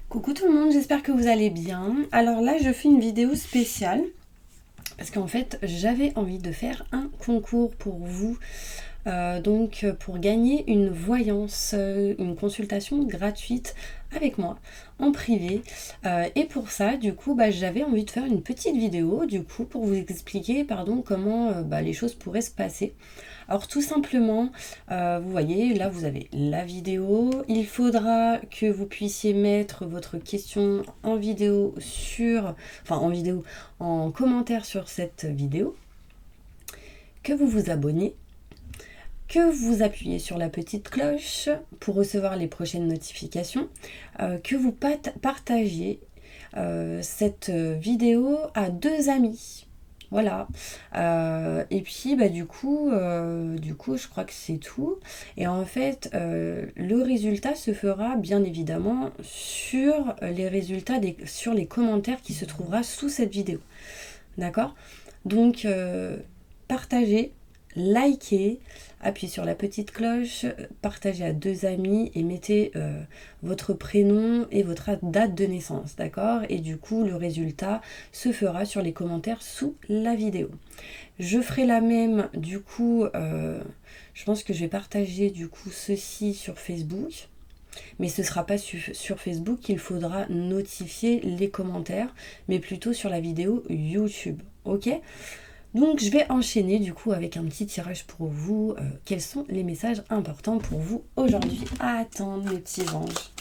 Coucou tout le monde, j'espère que vous allez bien. Alors là, je fais une vidéo spéciale parce qu'en fait, j'avais envie de faire un concours pour vous. Donc pour gagner une voyance, une consultation gratuite avec moi en privé. Et pour ça, du coup, j'avais envie de faire une petite vidéo du coup pour vous expliquer comment les choses pourraient se passer. Alors tout simplement, vous voyez, là vous avez la vidéo. Il faudra que vous puissiez mettre votre question en vidéo en commentaire sur cette vidéo, que vous vous abonnez, que vous appuyez sur la petite cloche pour recevoir les prochaines notifications, que vous partagez cette vidéo à 2 amis. Voilà. Et puis du coup, je crois que c'est tout. Et en fait, le résultat se fera bien évidemment sur les résultats sur les commentaires qui se trouvera sous cette vidéo. D'accord? Donc, partagez, likez, appuyez sur la petite cloche, partagez à 2 amis et mettez votre prénom et votre date de naissance, d'accord? Et du coup, le résultat se fera sur les commentaires sous la vidéo. Je ferai la même, du coup, je pense que je vais partager du coup ceci sur Facebook. Mais ce ne sera pas sur Facebook qu'il faudra notifier les commentaires, mais plutôt sur la vidéo YouTube. Ok? Donc je vais enchaîner du coup avec un petit tirage pour vous. Quels sont les messages importants pour vous aujourd'hui? À attendre mes petits anges.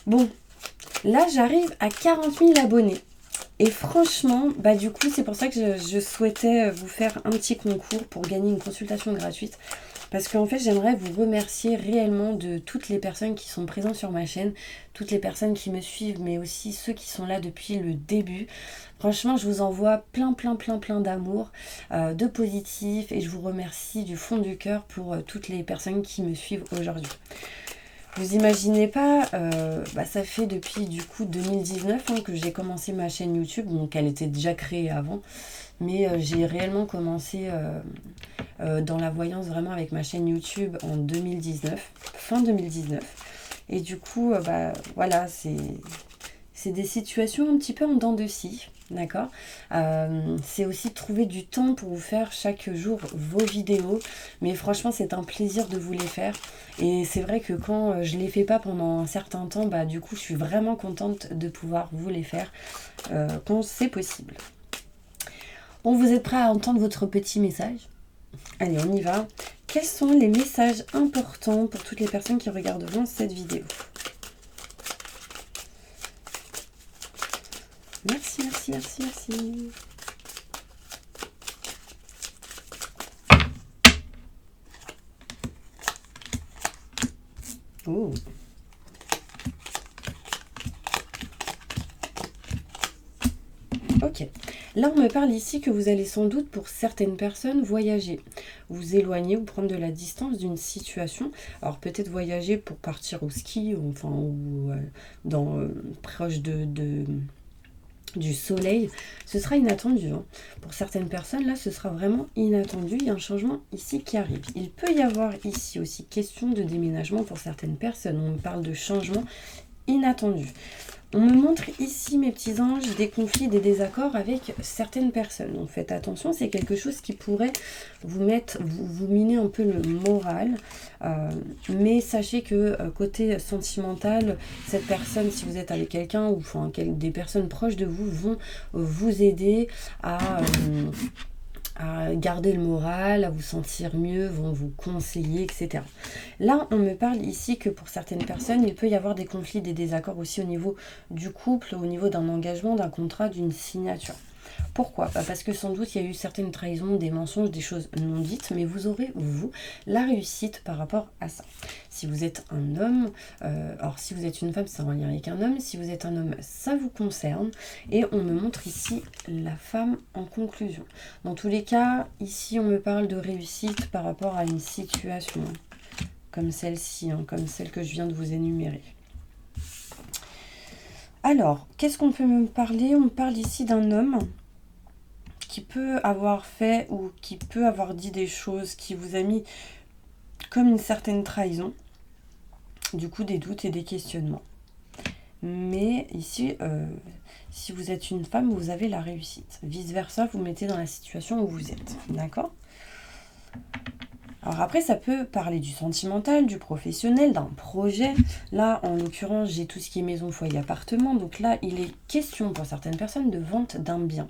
Bon, là j'arrive à 40 000 abonnés. Et franchement, du coup c'est pour ça que je souhaitais vous faire un petit concours pour gagner une consultation gratuite. Parce qu'en fait, j'aimerais vous remercier réellement de toutes les personnes qui sont présentes sur ma chaîne, toutes les personnes qui me suivent, mais aussi ceux qui sont là depuis le début. Franchement, je vous envoie plein d'amour, de positif, et je vous remercie du fond du cœur pour toutes les personnes qui me suivent aujourd'hui. Vous imaginez pas, ça fait depuis du coup 2019 que j'ai commencé ma chaîne YouTube, donc elle était déjà créée avant, mais j'ai réellement commencé dans la voyance vraiment avec ma chaîne YouTube en 2019, fin 2019. Et du coup, voilà, c'est des situations un petit peu en dents de scie, d'accord? C'est aussi trouver du temps pour vous faire chaque jour vos vidéos, mais franchement c'est un plaisir de vous les faire. Et c'est vrai que quand je les fais pas pendant un certain temps, du coup je suis vraiment contente de pouvoir vous les faire quand c'est possible. Bon, vous êtes prêts à entendre votre petit message? Allez, on y va. Quels sont les messages importants pour toutes les personnes qui regarderont cette vidéo? Merci. Oh. Ok. Là, on me parle ici que vous allez sans doute, pour certaines personnes, voyager, vous éloigner ou prendre de la distance d'une situation. Alors peut-être voyager pour partir au ski, ou proche du soleil. Ce sera inattendu. Pour certaines personnes, là, ce sera vraiment inattendu. Il y a un changement ici qui arrive. Il peut y avoir ici aussi question de déménagement pour certaines personnes. On me parle de changement inattendu. On me montre ici, mes petits anges, des conflits, des désaccords avec certaines personnes. Donc faites attention, c'est quelque chose qui pourrait vous miner un peu le moral. Mais sachez que côté sentimental, cette personne, si vous êtes avec quelqu'un ou des personnes proches de vous, vont vous aider à garder le moral, à vous sentir mieux, vont vous conseiller, etc. Là, on me parle ici que pour certaines personnes, il peut y avoir des conflits, des désaccords aussi au niveau du couple, au niveau d'un engagement, d'un contrat, d'une signature. Pourquoi? Parce que sans doute il y a eu certaines trahisons, des mensonges, des choses non dites, mais vous aurez, vous, la réussite par rapport à ça. Si vous êtes un homme, alors si vous êtes une femme, c'est en lien avec un homme. Si vous êtes un homme, ça vous concerne. Et on me montre ici la femme en conclusion. Dans tous les cas, ici on me parle de réussite par rapport à une situation comme celle-ci, comme celle que je viens de vous énumérer. Alors, qu'est-ce qu'on peut me parler? On me parle ici d'un homme qui peut avoir fait ou qui peut avoir dit des choses qui vous a mis comme une certaine trahison, du coup des doutes et des questionnements. Mais ici, si vous êtes une femme, vous avez la réussite. Vice versa, vous mettez dans la situation où vous êtes. D'accord ? Alors après, ça peut parler du sentimental, du professionnel, d'un projet. Là, en l'occurrence, j'ai tout ce qui est maison, foyer, appartement. Donc là, il est question pour certaines personnes de vente d'un bien.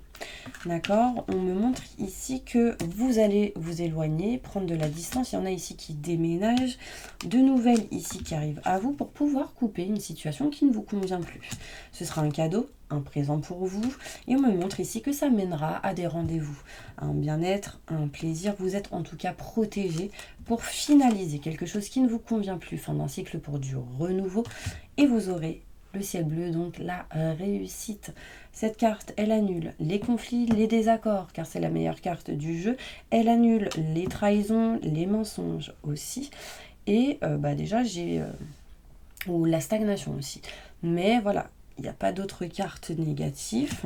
D'accord ? On me montre ici que vous allez vous éloigner, prendre de la distance. Il y en a ici qui déménagent. De nouvelles ici qui arrivent à vous pour pouvoir couper une situation qui ne vous convient plus. Ce sera un cadeau, un présent pour vous. Et on me montre ici que ça mènera à des rendez-vous, un bien-être, un plaisir. Vous êtes en tout cas protégé pour finaliser quelque chose qui ne vous convient plus. Fin d'un cycle pour du renouveau. Et vous aurez le ciel bleu, donc la réussite. Cette carte, elle annule les conflits, les désaccords, car c'est la meilleure carte du jeu. Elle annule les trahisons, les mensonges aussi. Et déjà, j'ai... ou la stagnation aussi. Mais voilà, il n'y a pas d'autres cartes négatives.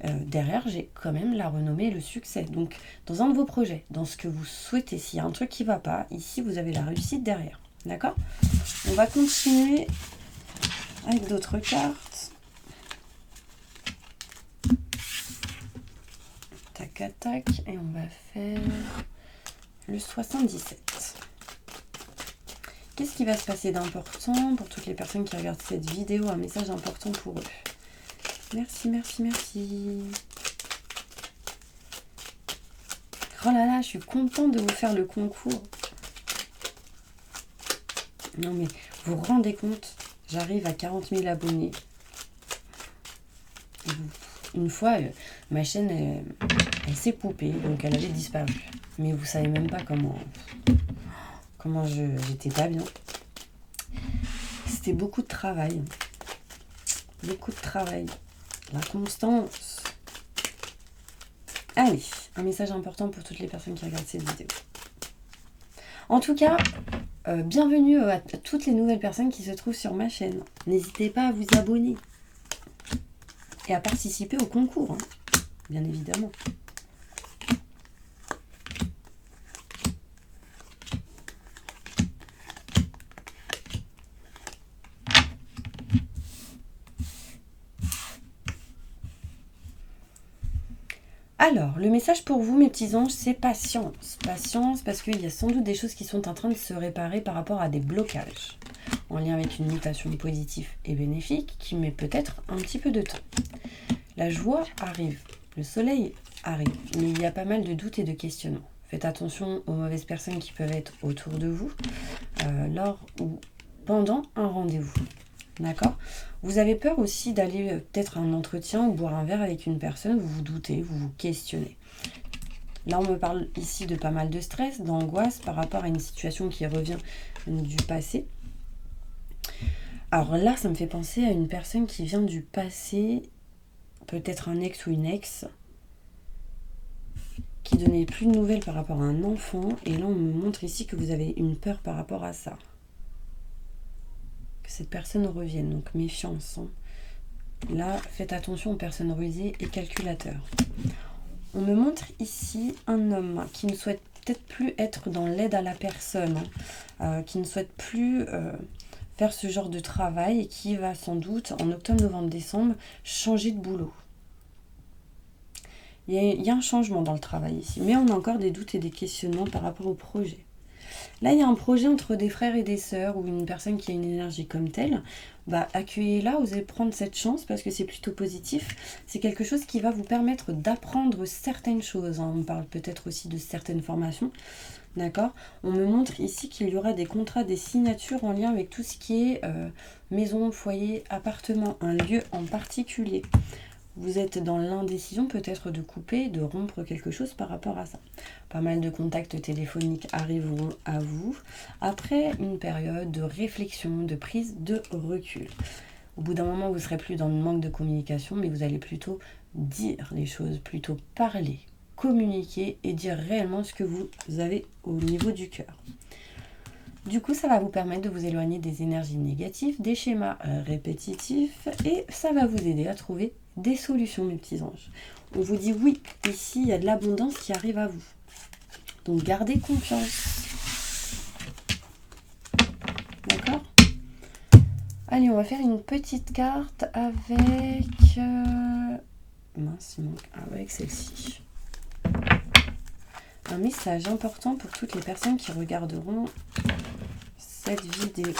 Derrière, j'ai quand même la renommée et le succès. Donc, dans un de vos projets, dans ce que vous souhaitez, s'il y a un truc qui ne va pas, ici, vous avez la réussite derrière. D'accord ? On va continuer avec d'autres cartes. Tac, tac. Et on va faire le 77. Qu'est-ce qui va se passer d'important pour toutes les personnes qui regardent cette vidéo? Un message important pour eux. Merci, merci, merci. Oh là là, je suis contente de vous faire le concours. Non mais, vous vous rendez compte, j'arrive à 40 000 abonnés. Une fois, ma chaîne, elle s'est poupée, donc elle avait disparu. Mais vous savez même pas comment j'étais pas bien. C'était beaucoup de travail. Beaucoup de travail. La constance. Allez, un message important pour toutes les personnes qui regardent cette vidéo. En tout cas, bienvenue à toutes les nouvelles personnes qui se trouvent sur ma chaîne. N'hésitez pas à vous abonner. Et à participer au concours, hein, bien évidemment. Alors, le message pour vous, mes petits anges, c'est patience. Patience, parce qu'il y a sans doute des choses qui sont en train de se réparer par rapport à des blocages, en lien avec une mutation positive et bénéfique, qui met peut-être un petit peu de temps. La joie arrive, le soleil arrive, mais il y a pas mal de doutes et de questionnements. Faites attention aux mauvaises personnes qui peuvent être autour de vous, lors ou pendant un rendez-vous. D'accord ? Vous avez peur aussi d'aller peut-être à un entretien ou boire un verre avec une personne, vous vous doutez, vous vous questionnez. Là, on me parle ici de pas mal de stress, d'angoisse par rapport à une situation qui revient du passé. Alors là, ça me fait penser à une personne qui vient du passé, peut-être un ex ou une ex, qui donnait plus de nouvelles par rapport à un enfant. Et là, on me montre ici que vous avez une peur par rapport à ça. Cette personne revienne, donc méfiance. Hein. Là, faites attention aux personnes rusées et calculateurs. On me montre ici un homme qui ne souhaite peut-être plus être dans l'aide à la personne, hein, qui ne souhaite plus faire ce genre de travail et qui va sans doute, en octobre, novembre, décembre, changer de boulot. Il y a un changement dans le travail ici, mais on a encore des doutes et des questionnements par rapport au projet. Là, il y a un projet entre des frères et des sœurs ou une personne qui a une énergie comme telle. Accueillez-la, osez prendre cette chance parce que c'est plutôt positif. C'est quelque chose qui va vous permettre d'apprendre certaines choses. Hein. On parle peut-être aussi de certaines formations. D'accord ? On me montre ici qu'il y aura des contrats, des signatures en lien avec tout ce qui est maison, foyer, appartement, un lieu en particulier. Vous êtes dans l'indécision peut-être de couper, de rompre quelque chose par rapport à ça. Pas mal de contacts téléphoniques arriveront à vous après une période de réflexion, de prise de recul. Au bout d'un moment, vous ne serez plus dans le manque de communication, mais vous allez plutôt dire les choses, plutôt parler, communiquer et dire réellement ce que vous avez au niveau du cœur. Du coup, ça va vous permettre de vous éloigner des énergies négatives, des schémas répétitifs et ça va vous aider à trouver des solutions, mes petits anges. On vous dit oui, ici, il y a de l'abondance qui arrive à vous. Donc, gardez confiance. D'accord ? Allez, on va faire une petite carte avec... Mince, il manque... avec celle-ci. Un message important pour toutes les personnes qui regarderont cette vidéo.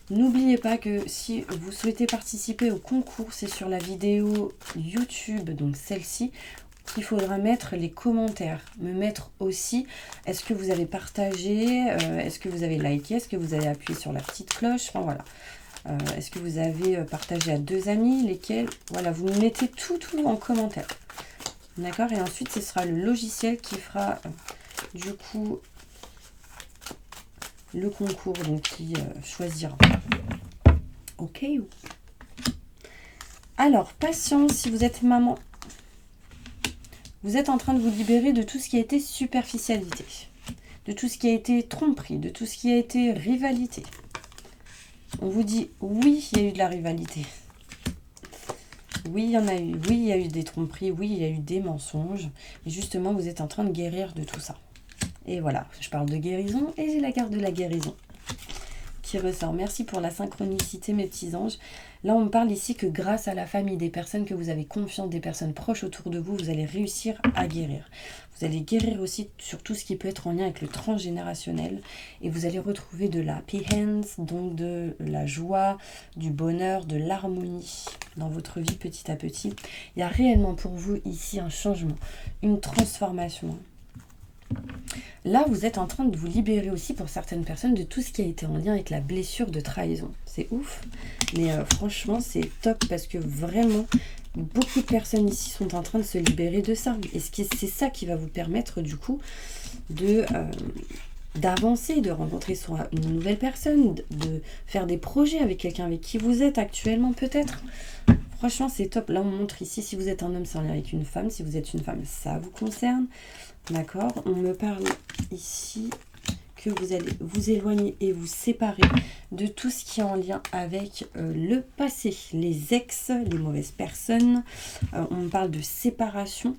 N'oubliez pas que si vous souhaitez participer au concours, c'est sur la vidéo YouTube, donc celle-ci, qu'il faudra mettre les commentaires. Me mettre aussi, est-ce que vous avez partagé, est-ce que vous avez liké, est-ce que vous avez appuyé sur la petite cloche, enfin voilà. Est-ce que vous avez partagé à 2 amis, lesquels, voilà, vous mettez tout en commentaire. D'accord? Et ensuite, ce sera le logiciel qui fera, du coup, le concours, donc qui choisira. Ok. Alors, patience, si vous êtes maman, vous êtes en train de vous libérer de tout ce qui a été superficialité, de tout ce qui a été tromperie, de tout ce qui a été rivalité. On vous dit, oui, il y a eu de la rivalité. Oui, il y en a eu. Oui, il y a eu des tromperies. Oui, il y a eu des mensonges. Et justement, vous êtes en train de guérir de tout ça. Et voilà, je parle de guérison et j'ai la carte de la guérison qui ressort. Merci pour la synchronicité, mes petits anges. Là, on me parle ici que grâce à la famille, des personnes que vous avez confiance, des personnes proches autour de vous, vous allez réussir à guérir. Vous allez guérir aussi sur tout ce qui peut être en lien avec le transgénérationnel. Et vous allez retrouver de la happy hands, donc de la joie, du bonheur, de l'harmonie dans votre vie petit à petit. Il y a réellement pour vous ici un changement, une transformation. Là, vous êtes en train de vous libérer aussi pour certaines personnes de tout ce qui a été en lien avec la blessure de trahison. C'est ouf, mais franchement, c'est top parce que vraiment, beaucoup de personnes ici sont en train de se libérer de ça. Et c'est ça qui va vous permettre du coup d'avancer, de rencontrer soit une nouvelle personne, de faire des projets avec quelqu'un avec qui vous êtes actuellement peut-être. Franchement, c'est top. Là, on montre ici, si vous êtes un homme, c'est en lien avec une femme. Si vous êtes une femme, ça vous concerne. D'accord? On me parle ici que vous allez vous éloigner et vous séparer de tout ce qui est en lien avec le passé. Les ex, les mauvaises personnes. On me parle de séparation.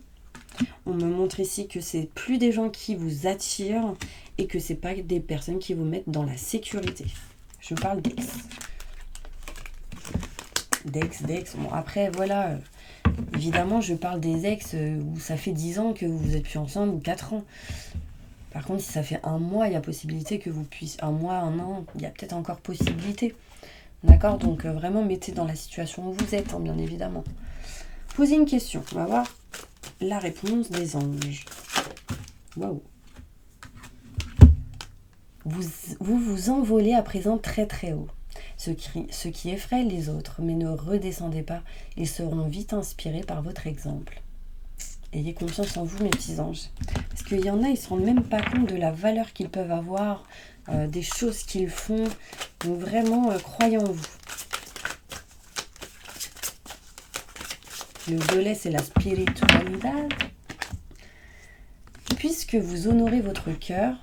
On me montre ici que c'est plus des gens qui vous attirent et que c'est pas des personnes qui vous mettent dans la sécurité. Je parle d'ex. D'ex. Bon, après, voilà... Évidemment, je parle des ex où ça fait 10 ans que vous êtes plus ensemble ou 4 ans. Par contre, si ça fait un mois, il y a possibilité que vous puissiez... Un mois, un an, il y a peut-être encore possibilité. D'accord? Donc, vraiment, mettez dans la situation où vous êtes, hein, bien évidemment. Posez une question. On va voir la réponse des anges. Waouh! Vous envolez à présent très très haut. Ce qui effraie les autres, mais ne redescendez pas, ils seront vite inspirés par votre exemple. Ayez confiance en vous, mes petits anges. Parce qu'il y en a, ils ne se rendent même pas compte de la valeur qu'ils peuvent avoir, des choses qu'ils font. Donc vraiment, croyez en vous. Le violet, c'est la spiritualité. Puisque vous honorez votre cœur,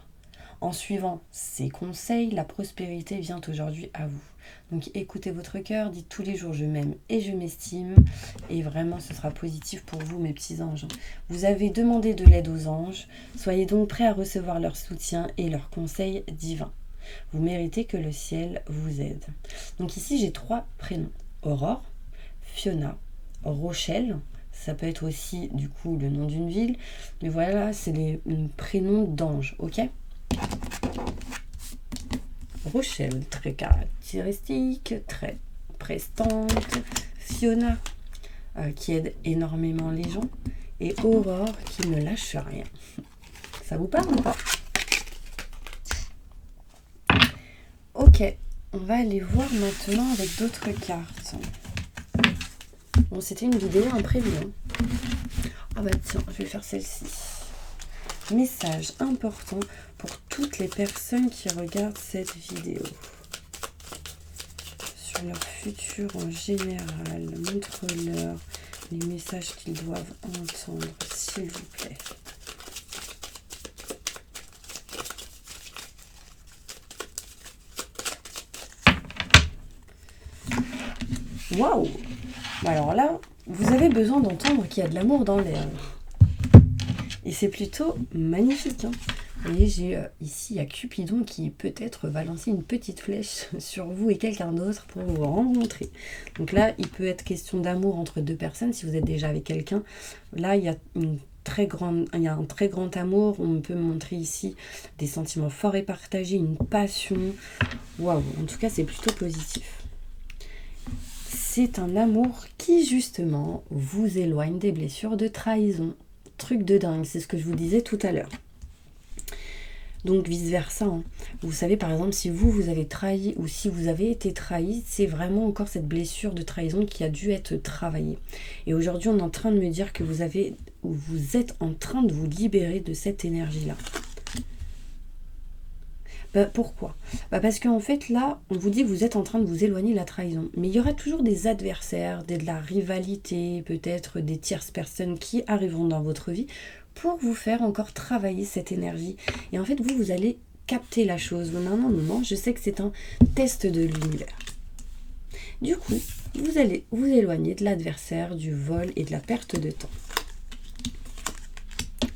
en suivant ces conseils, la prospérité vient aujourd'hui à vous. Donc écoutez votre cœur, dites tous les jours je m'aime et je m'estime. Et vraiment ce sera positif pour vous, mes petits anges. Vous avez demandé de l'aide aux anges. Soyez donc prêts à recevoir leur soutien et leurs conseils divins. Vous méritez que le ciel vous aide. Donc ici j'ai 3 prénoms. Aurore, Fiona, Rochelle. Ça peut être aussi du coup le nom d'une ville. Mais voilà, c'est les prénoms d'anges, ok ? Rochelle, très caractéristique, très prestante. Fiona, qui aide énormément les gens. Et Aurore, qui ne lâche rien. Ça vous parle ou pas? Ok, on va aller voir maintenant avec d'autres cartes. Bon, c'était une vidéo imprévue. Hein. Ah bah tiens, je vais faire celle-ci. Message important pour toutes les personnes qui regardent cette vidéo. Sur leur futur en général, montre-leur les messages qu'ils doivent entendre, s'il vous plaît. Waouh! Alors là, vous avez besoin d'entendre qu'il y a de l'amour dans l'air. Et c'est plutôt magnifique. Hein. Vous voyez, j'ai ici, il y a Cupidon qui peut-être va lancer une petite flèche sur vous et quelqu'un d'autre pour vous rencontrer. Donc là, il peut être question d'amour entre deux personnes si vous êtes déjà avec quelqu'un. Là, il y a un très grand amour. On peut montrer ici des sentiments forts et partagés, une passion. Waouh, en tout cas, c'est plutôt positif. C'est un amour qui, justement, vous éloigne des blessures de trahison. Truc de dingue, c'est ce que je vous disais tout à l'heure. Donc vice-versa. Hein. Vous savez, par exemple, si vous avez trahi ou si vous avez été trahi, c'est vraiment encore cette blessure de trahison qui a dû être travaillée. Et aujourd'hui, on est en train de me dire que vous êtes en train de vous libérer de cette énergie-là. Pourquoi ? Parce qu'en fait, là, on vous dit que vous êtes en train de vous éloigner de la trahison. Mais il y aura toujours des adversaires, de la rivalité, peut-être des tierces personnes qui arriveront dans votre vie pour vous faire encore travailler cette énergie. Et en fait, vous allez capter la chose. Non, je sais que c'est un test de l'univers. Du coup, vous allez vous éloigner de l'adversaire, du vol et de la perte de temps.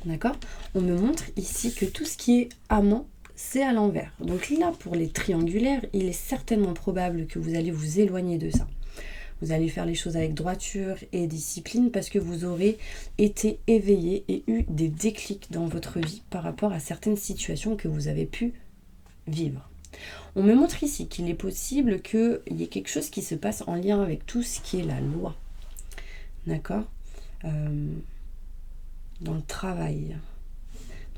D'accord ? On me montre ici que tout ce qui est amant, c'est à l'envers. Donc là, pour les triangulaires, il est certainement probable que vous allez vous éloigner de ça. Vous allez faire les choses avec droiture et discipline parce que vous aurez été éveillé et eu des déclics dans votre vie par rapport à certaines situations que vous avez pu vivre. On me montre ici qu'il est possible qu'il y ait quelque chose qui se passe en lien avec tout ce qui est la loi. D'accord ? Dans le travail.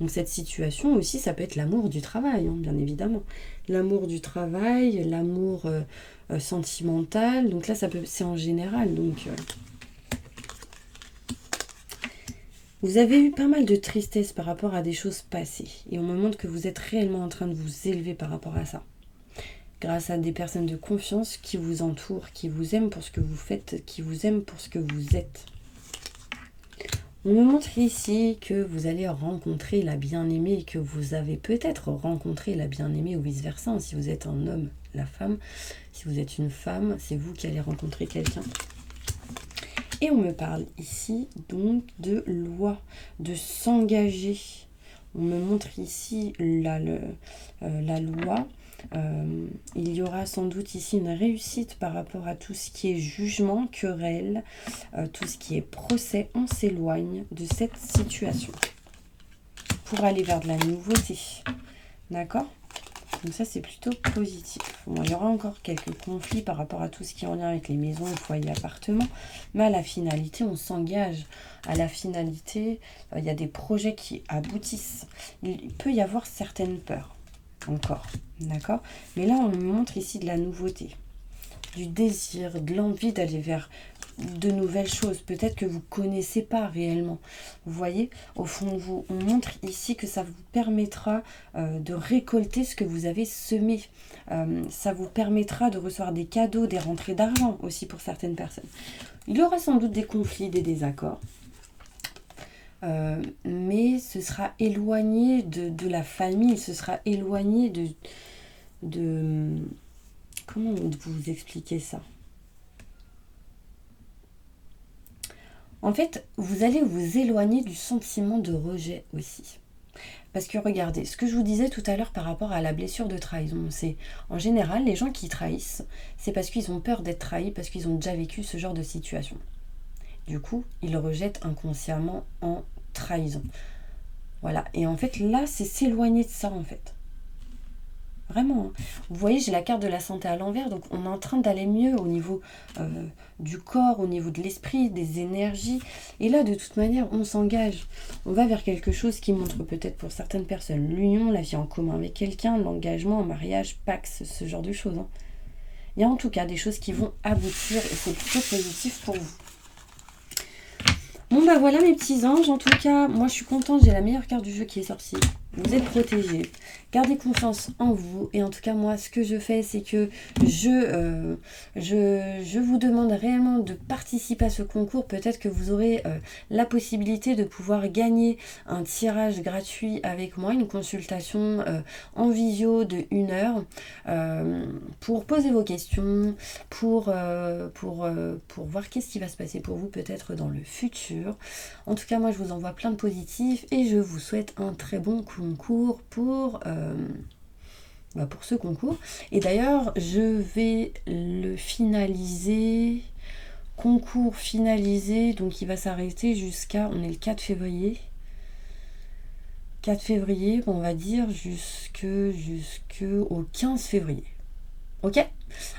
Donc cette situation aussi, ça peut être l'amour du travail, hein, bien évidemment. L'amour du travail, l'amour sentimental. Donc là, c'est en général. Donc, vous avez eu pas mal de tristesse par rapport à des choses passées. Et on me montre que vous êtes réellement en train de vous élever par rapport à ça. Grâce à des personnes de confiance qui vous entourent, qui vous aiment pour ce que vous faites, qui vous aiment pour ce que vous êtes. On me montre ici que vous allez rencontrer la bien-aimée et que vous avez peut-être rencontré la bien-aimée ou vice-versa. Si vous êtes un homme, la femme. Si vous êtes une femme, c'est vous qui allez rencontrer quelqu'un. Et on me parle ici donc de loi, de s'engager. On me montre ici la loi. Il y aura sans doute ici une réussite par rapport à tout ce qui est jugement, querelle, tout ce qui est procès. On s'éloigne de cette situation pour aller vers de la nouveauté. D'accord ? Donc ça, c'est plutôt positif. Bon, il y aura encore quelques conflits par rapport à tout ce qui est en lien avec les maisons, les foyers, appartements. Mais à la finalité, on s'engage. À la finalité, il y a des projets qui aboutissent. Il peut y avoir certaines peurs. Encore, d'accord ? Mais là, on me montre ici de la nouveauté, du désir, de l'envie d'aller vers de nouvelles choses, peut-être que vous ne connaissez pas réellement. Vous voyez, au fond de vous, on montre ici que ça vous permettra de récolter ce que vous avez semé. Ça vous permettra de recevoir des cadeaux, des rentrées d'argent aussi pour certaines personnes. Il y aura sans doute des conflits, des désaccords. Mais ce sera éloigné de la famille, ce sera éloigné de comment vous expliquer ça ? En fait, vous allez vous éloigner du sentiment de rejet aussi. Parce que regardez, ce que je vous disais tout à l'heure par rapport à la blessure de trahison, c'est en général, les gens qui trahissent, c'est parce qu'ils ont peur d'être trahis, parce qu'ils ont déjà vécu ce genre de situation. Du coup, ils rejettent inconsciemment en trahison. Voilà. Et en fait, là, c'est s'éloigner de ça, en fait. Vraiment. Hein. Vous voyez, j'ai la carte de la santé à l'envers. Donc, on est en train d'aller mieux au niveau du corps, au niveau de l'esprit, des énergies. Et là, de toute manière, on s'engage. On va vers quelque chose qui montre peut-être pour certaines personnes l'union, la vie en commun avec quelqu'un, l'engagement, un mariage, Pax, ce genre de choses. Hein. Il y a en tout cas des choses qui vont aboutir et c'est plutôt positif pour vous. Bon bah voilà mes petits anges, en tout cas, moi je suis contente, j'ai la meilleure carte du jeu qui est sortie. vous êtes protégé. Gardez confiance en vous. Et en tout cas, moi, ce que je fais, c'est que je vous demande réellement de participer à ce concours. Peut-être que vous aurez la possibilité de pouvoir gagner un tirage gratuit avec moi, une consultation en visio de 1 heure pour poser vos questions, pour voir qu'est-ce qui va se passer pour vous peut-être dans le futur. En tout cas, moi, je vous envoie plein de positifs et je vous souhaite un très bon concours pour ce concours. Et d'ailleurs, je vais le finaliser, concours finalisé, donc il va s'arrêter jusqu'à, on est le 4 février. 4 février, on va dire jusqu'au 15 février. Ok ?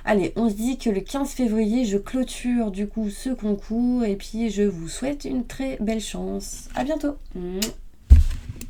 Allez, on se dit que le 15 février, je clôture du coup ce concours et puis je vous souhaite une très belle chance. À bientôt.